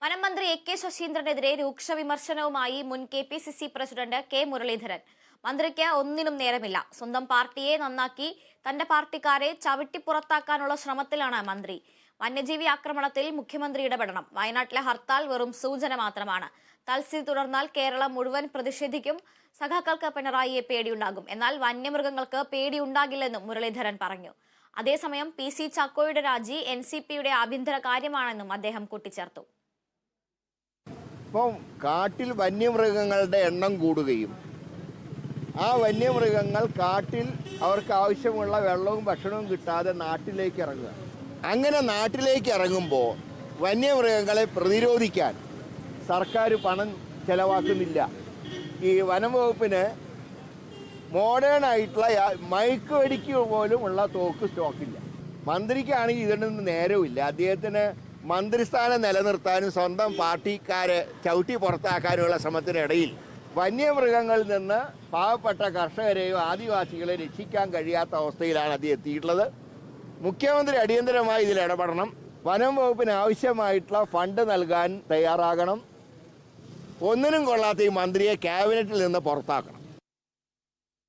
വനം മന്ത്രി എ.കെ. ശശീന്ദ്രനെതിരെ രൂക്ഷ വിമർശനവുമായി മുൻ കെ.പി.സി.സി പ്രസിഡന്റ് കെ. മുരളീധരൻ. മന്ത്രിക്ക് ഒന്നിനും നേരമില്ല. സ്വന്തം പാർട്ടിയെ നന്നാക്കി തന്റെ പാർട്ടിക്കാരെ ചവിട്ടിപ്പുറത്താക്കാനുള്ള ശ്രമത്തിലാണ് മന്ത്രി. വന്യജീവി ആക്രമണത്തിൽ മുഖ്യമന്ത്രി ഇടപെടണം. വയനാട്ടിലെ ഹർത്താൽ വെറും സൂചന മാത്രമാണ്. തൽസ്ഥിതി തുടർന്നാൽ കേരളം മുഴുവൻ പ്രതിഷേധിക്കും. സഖാക്കൾക്ക് പിണറായിയെ പേടിയുണ്ടാകും. എന്നാൽ വന്യമൃഗങ്ങൾക്ക് പേടിയുണ്ടാകില്ലെന്നും മുരളീധരൻ പറഞ്ഞു. അതേസമയം പി.സി. ചാക്കോയുടെ രാജി എൻ.സി.പിയുടെ ആഭ്യന്തര കാര്യമാണെന്നും അദ്ദേഹം കൂട്ടിച്ചേർത്തു. ഇപ്പം കാട്ടിൽ വന്യമൃഗങ്ങളുടെ എണ്ണം കൂടുകയും ആ വന്യമൃഗങ്ങൾ കാട്ടിൽ അവർക്ക് ആവശ്യമുള്ള വെള്ളവും ഭക്ഷണവും കിട്ടാതെ നാട്ടിലേക്ക് ഇറങ്ങുക. അങ്ങനെ നാട്ടിലേക്ക് ഇറങ്ങുമ്പോൾ വന്യമൃഗങ്ങളെ പ്രതിരോധിക്കാൻ സർക്കാർ പണം ചെലവാക്കുന്നില്ല. ഈ വനം വകുപ്പിന് മോഡേൺ ആയിട്ടുള്ള മയക്ക് വെടിക്ക് പോലും ഉള്ള തോക്ക് സ്റ്റോക്കില്ല. മന്ത്രിക്കാണെങ്കിൽ ഇതിനൊന്നും നേരമില്ല. അദ്ദേഹത്തിന് മന്ത്രിസ്ഥാനം നിലനിർത്താനും സ്വന്തം പാർട്ടിക്കാരെ ചവിട്ടി പുറത്താക്കാനുമുള്ള ശ്രമത്തിനിടയിൽ വന്യമൃഗങ്ങളിൽ നിന്ന് പാവപ്പെട്ട കർഷകരെയോ ആദിവാസികളെയോ രക്ഷിക്കാൻ കഴിയാത്ത അവസ്ഥയിലാണ് അദ്ദേഹം എത്തിയിട്ടുള്ളത്. മുഖ്യമന്ത്രി അടിയന്തരമായി ഇതിൽ ഇടപെടണം. വനം വകുപ്പിന് ആവശ്യമായിട്ടുള്ള ഫണ്ട് നൽകാൻ തയ്യാറാകണം. ഒന്നിനും കൊള്ളാത്ത ഈ മന്ത്രിയെ ക്യാബിനറ്റിൽ നിന്ന് പുറത്താക്കണം.